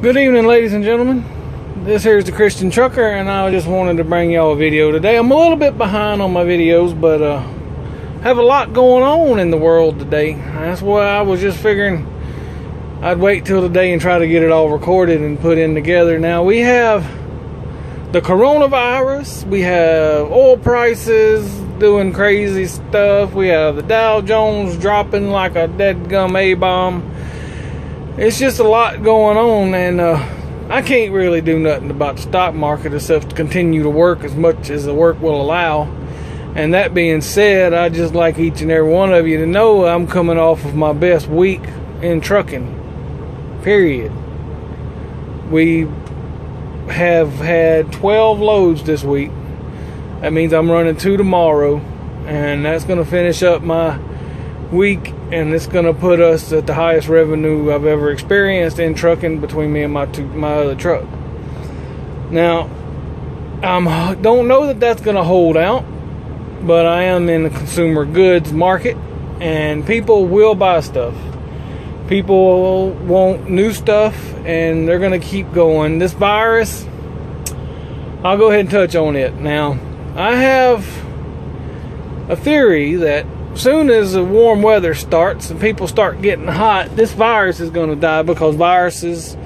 Good evening, ladies and gentlemen. This here is the Christian Trucker, and I just wanted to bring y'all a video today. I'm a little bit behind on my videos, but have a lot going on in the world today. That's why I was just figuring I'd wait till today and try to get it all recorded and put in together. Now, we have the coronavirus, we have oil prices doing crazy stuff, we have the Dow Jones dropping like a dead gum A-bomb. It's just a lot going on, and I can't really do nothing about the stock market except to continue to work as much as the work will allow. And that being said, I'd just like each and every one of you to know I'm coming off of my best week in trucking, period. We have had 12 loads this week. That means I'm running 2 tomorrow, and that's going to finish up my week, and it's going to put us at the highest revenue I've ever experienced in trucking between me and my other truck. Now, I don't know that that's going to hold out, but I am in the consumer goods market, and people will buy stuff. People want new stuff, and they're going to keep going. This virus, I'll go ahead and touch on it. Now, I have a theory that soon as the warm weather starts and people start getting hot, this virus is going to die, because viruses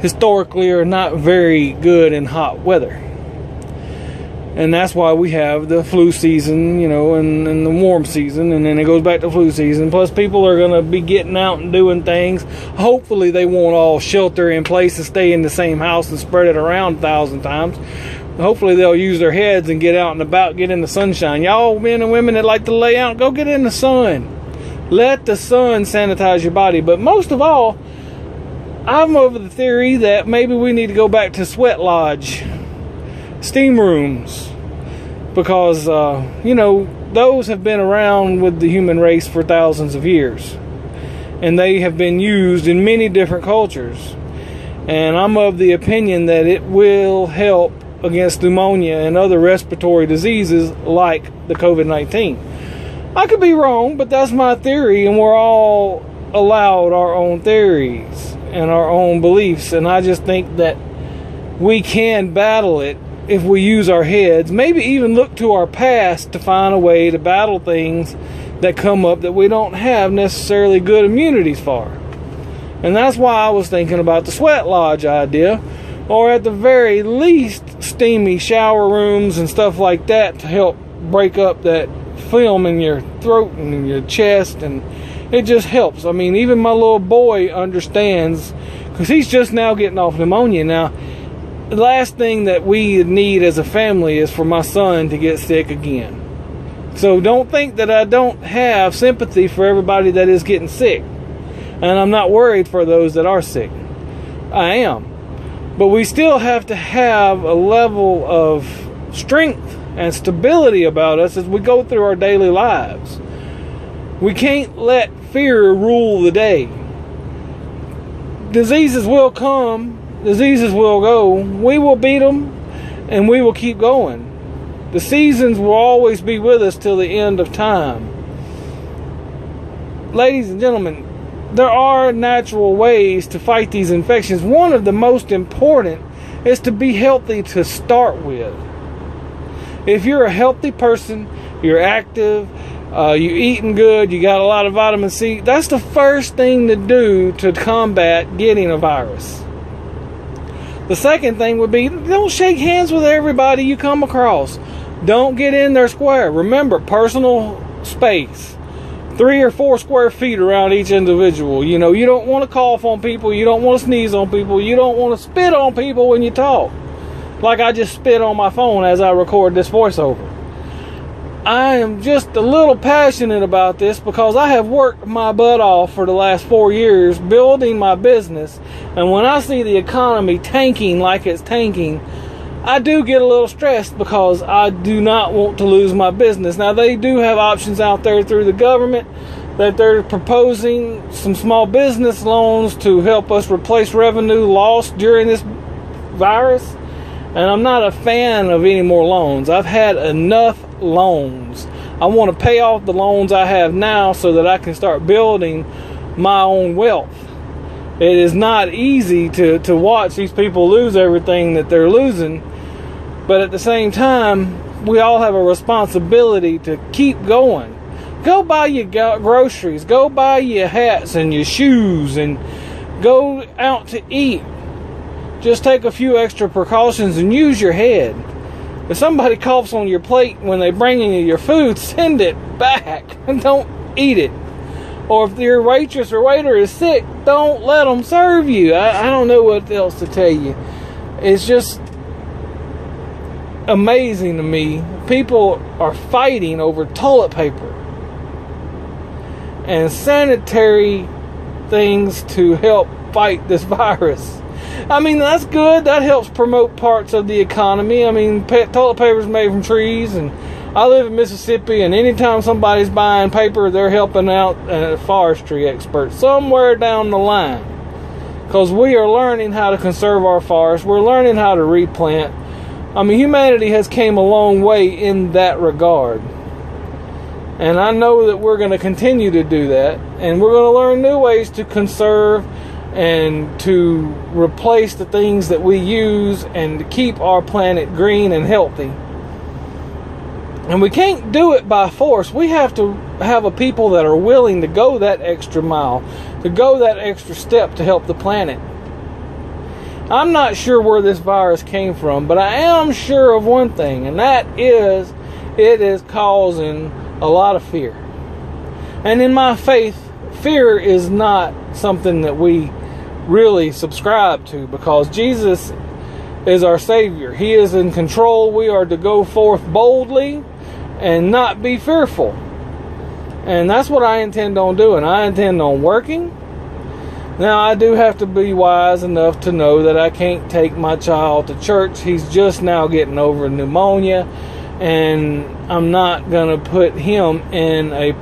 historically are not very good in hot weather. And that's why we have the flu season, you know, and the warm season, and then it goes back to flu season. Plus, people are going to be getting out and doing things. Hopefully, they won't all shelter in place and stay in the same house and spread it around 1,000 times. Hopefully they'll use their heads and get out and about, get in the sunshine. Y'all men and women that like to lay out, go get in the sun. Let the sun sanitize your body. But most of all, I'm of the theory that maybe we need to go back to sweat lodge, steam rooms, because, you know, those have been around with the human race for thousands of years. And they have been used in many different cultures. And I'm of the opinion that it will help against pneumonia and other respiratory diseases like the COVID-19. I could be wrong, but that's my theory, and we're all allowed our own theories and our own beliefs, and I just think that we can battle it if we use our heads, maybe even look to our past to find a way to battle things that come up that we don't have necessarily good immunities for. And that's why I was thinking about the sweat lodge idea, or at the very least steamy shower rooms and stuff like that to help break up that film in your throat and in your chest, and it just helps. I mean, even my little boy understands, because he's just now getting off pneumonia. Now, the last thing that we need as a family is for my son to get sick again. So don't think that I don't have sympathy for everybody that is getting sick, and I'm not worried for those that are sick. I am. But we still have to have a level of strength and stability about us as we go through our daily lives. We can't let fear rule the day. Diseases will come, diseases will go. We will beat them, and we will keep going. The seasons will always be with us till the end of time. Ladies and gentlemen, there are natural ways to fight these infections. One of the most important is to be healthy to start with. If you're a healthy person, you're active, you're eating good, you got a lot of vitamin C, that's the first thing to do to combat getting a virus. The second thing would be, don't shake hands with everybody you come across. Don't get in their square. Remember, personal space. 3 or 4 square feet around each individual. You know, you don't want to cough on people. You don't want to sneeze on people. You don't want to spit on people when you talk. Like I just spit on my phone as I record this voiceover. I am just a little passionate about this because I have worked my butt off for the last 4 years building my business. And when I see the economy tanking like it's tanking, I do get a little stressed because I do not want to lose my business. Now, they do have options out there through the government that they're proposing some small business loans to help us replace revenue lost during this virus. And I'm not a fan of any more loans. I've had enough loans. I want to pay off the loans I have now so that I can start building my own wealth. It is not easy to watch these people lose everything that they're losing. But at the same time, we all have a responsibility to keep going. Go buy your groceries. Go buy your hats and your shoes and go out to eat. Just take a few extra precautions and use your head. If somebody coughs on your plate when they bring you your food, send it back and don't eat it. Or if your waitress or waiter is sick, don't let them serve you. I don't know what else to tell you. It's just amazing to me. People are fighting over toilet paper and sanitary things to help fight this virus. I mean, that's good. That helps promote parts of the economy. I mean, toilet paper is made from trees, and I live in Mississippi, and anytime somebody's buying paper, they're helping out a forestry expert somewhere down the line. Because we are learning how to conserve our forests. We're learning how to replant. I mean, humanity has came a long way in that regard. And I know that we're going to continue to do that. And we're going to learn new ways to conserve and to replace the things that we use and to keep our planet green and healthy. And we can't do it by force. We have to have a people that are willing to go that extra mile, to go that extra step to help the planet. I'm not sure where this virus came from, but I am sure of one thing, and that is it is causing a lot of fear. And in my faith, fear is not something that we really subscribe to, because Jesus is our Savior. He is in control. We are to go forth boldly and not be fearful. And that's what I intend on doing. I intend on working. Now, I do have to be wise enough to know that I can't take my child to church. He's just now getting over pneumonia, and I'm not going to put him in a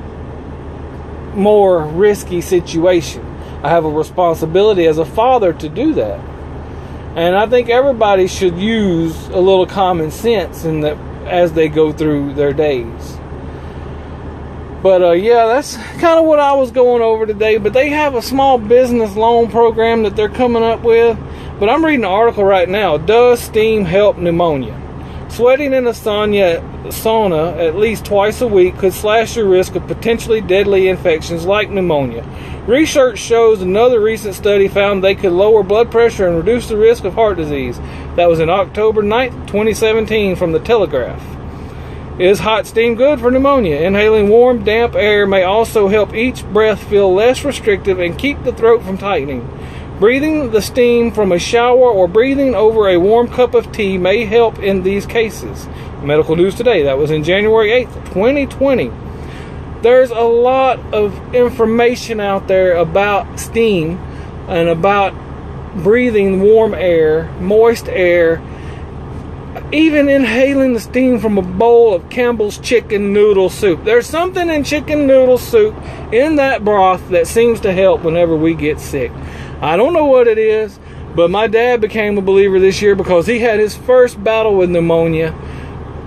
more risky situation. I have a responsibility as a father to do that. And I think everybody should use a little common sense in that as they go through their days. But yeah, that's kind of what I was going over today. But they have a small business loan program that they're coming up with. But I'm reading an article right now. Does steam help pneumonia? Sweating in a sauna at least twice a week could slash your risk of potentially deadly infections like pneumonia. Research shows another recent study found they could lower blood pressure and reduce the risk of heart disease. That was in October 9th, 2017 from The Telegraph. Is hot steam good for pneumonia? Inhaling warm, damp air may also help each breath feel less restrictive and keep the throat from tightening. Breathing the steam from a shower or breathing over a warm cup of tea may help in these cases. Medical News Today. That was in January 8th, 2020. There's a lot of information out there about steam and about breathing warm air, moist air, even inhaling the steam from a bowl of Campbell's chicken noodle soup. There's something in chicken noodle soup, in that broth, that seems to help whenever we get sick. I don't know what it is, but my dad became a believer this year because he had his first battle with pneumonia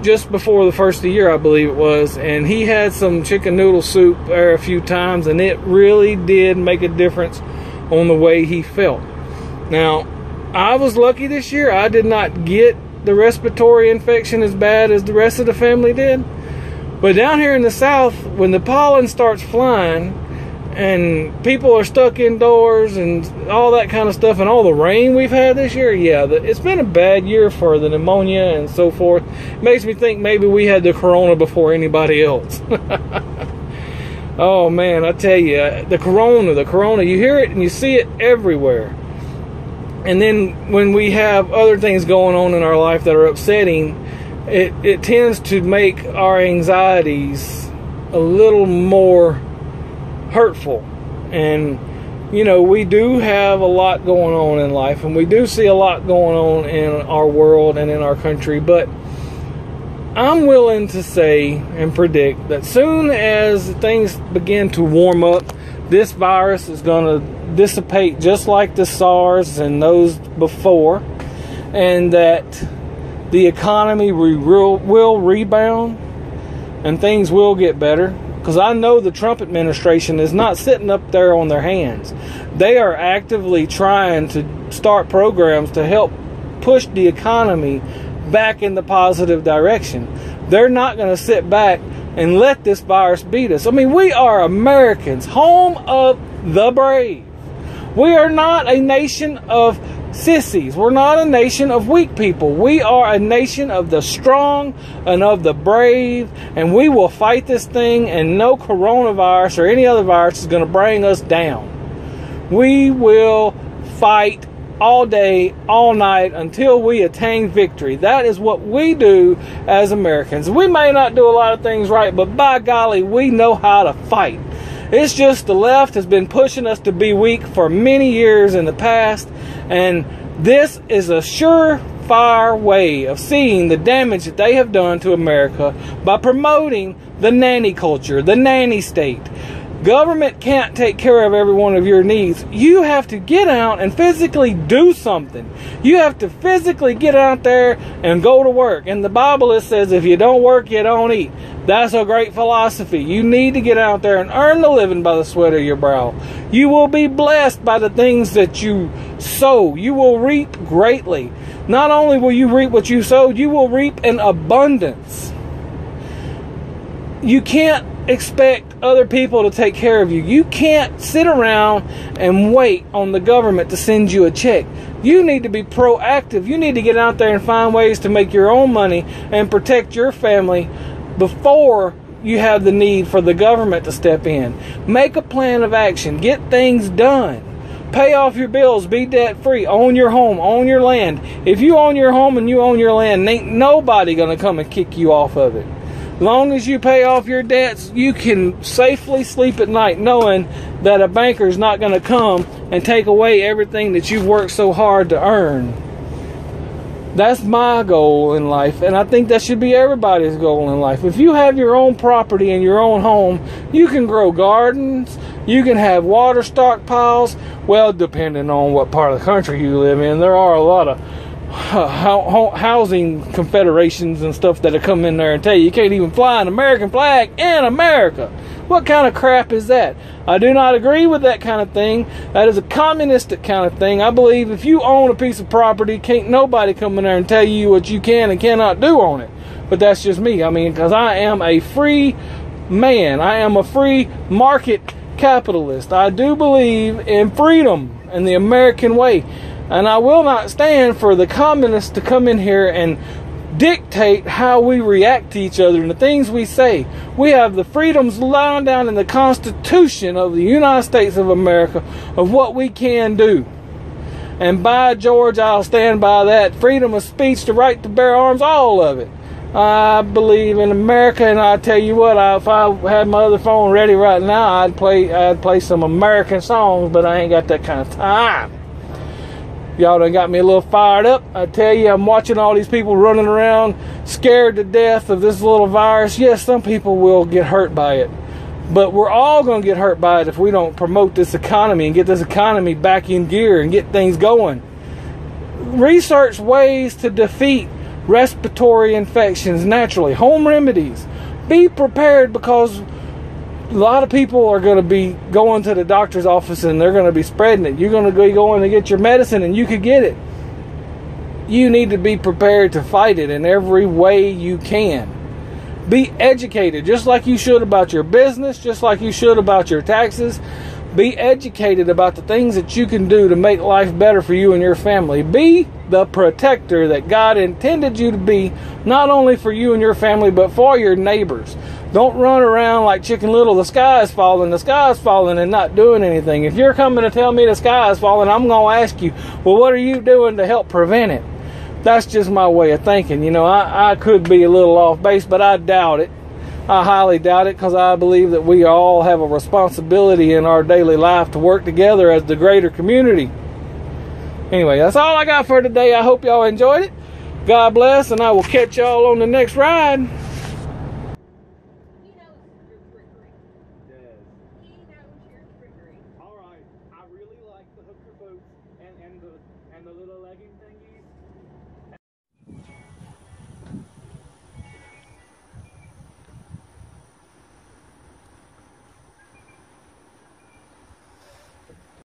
just before the first of the year, I believe it was, and he had some chicken noodle soup there a few times, and it really did make a difference on the way he felt. Now, I was lucky this year. I did not get the respiratory infection as bad as the rest of the family did. But down here in the South, when the pollen starts flying and people are stuck indoors and all that kind of stuff, and all the rain we've had this year, yeah, it's been a bad year for the pneumonia and so forth. It makes me think maybe we had the corona before anybody else. Oh man, I tell you, the corona, you hear it and you see it everywhere. And then when we have other things going on in our life that are upsetting, it tends to make our anxieties a little more hurtful. And, you know, we do have a lot going on in life, and we do see a lot going on in our world and in our country. But I'm willing to say and predict that soon as things begin to warm up, this virus is going to dissipate just like the SARS and those before, and that the economy will rebound and things will get better. Because I know the Trump administration is not sitting up there on their hands. They are actively trying to start programs to help push the economy back in the positive direction. They're not going to sit back and let this virus beat us. I mean, we are Americans, home of the brave. We are not a nation of sissies. We're not a nation of weak people. We are a nation of the strong and of the brave, and we will fight this thing, and no coronavirus or any other virus is going to bring us down. We will fight all day, all night, until we attain victory. That is what we do as Americans. We may not do a lot of things right, but by golly, we know how to fight. It's just the left has been pushing us to be weak for many years in the past, and this is a surefire way of seeing the damage that they have done to America by promoting the nanny culture, the nanny state. Government can't take care of every one of your needs. You have to get out and physically do something. You have to physically get out there and go to work. In the Bible it says, if you don't work, you don't eat. That's a great philosophy. You need to get out there and earn the living by the sweat of your brow. You will be blessed by the things that you sow. You will reap greatly. Not only will you reap what you sowed, you will reap in abundance. You can't expect other people to take care of you. You can't sit around and wait on the government to send you a check. You need to be proactive. You need to get out there and find ways to make your own money and protect your family before you have the need for the government to step in. Make a plan of action. Get things done. Pay off your bills. Be debt free. Own your home. Own your land. If you own your home and you own your land, ain't nobody gonna come and kick you off of it. Long as you pay off your debts, you can safely sleep at night knowing that a banker is not going to come and take away everything that you've worked so hard to earn. That's my goal in life, and I think that should be everybody's goal in life. If you have your own property and your own home, you can grow gardens, you can have water stockpiles. Well, depending on what part of the country you live in, there are a lot of housing confederations and stuff that'll come in there and tell you can't even fly an American flag in America. What kind of crap is that? I do not agree with that kind of thing. That is a communistic kind of thing. I believe if you own a piece of property, can't nobody come in there and tell you what you can and cannot do on it. But that's just me. I mean, because I am a free man. I am a free market capitalist. I do believe in freedom and the American way. And I will not stand for the communists to come in here and dictate how we react to each other and the things we say. We have the freedoms lying down in the Constitution of the United States of America of what we can do. And by George, I'll stand by that. Freedom of speech, the right to bear arms, all of it. I believe in America, and I tell you what, if I had my other phone ready right now, I'd play some American songs, but I ain't got that kind of time. Y'all done got me a little fired up. I tell you, I'm watching all these people running around scared to death of this little virus. Yes, some people will get hurt by it. But we're all going to get hurt by it if we don't promote this economy and get this economy back in gear and get things going. Research ways to defeat respiratory infections naturally. Home remedies. Be prepared, because a lot of people are going to be going to the doctor's office and they're going to be spreading it. You're going to be going to get your medicine and you could get it. You need to be prepared to fight it in every way you can. Be educated, just like you should about your business, just like you should about your taxes. Be educated about the things that you can do to make life better for you and your family. Be the protector that God intended you to be, not only for you and your family, but for your neighbors. Don't run around like Chicken Little, the sky is falling, and not doing anything. If you're coming to tell me the sky is falling, I'm going to ask you, well, what are you doing to help prevent it? That's just my way of thinking. You know, I could be a little off base, but I doubt it. I highly doubt it, because I believe that we all have a responsibility in our daily life to work together as the greater community. Anyway, that's all I got for today. I hope y'all enjoyed it. God bless, and I will catch y'all on the next ride.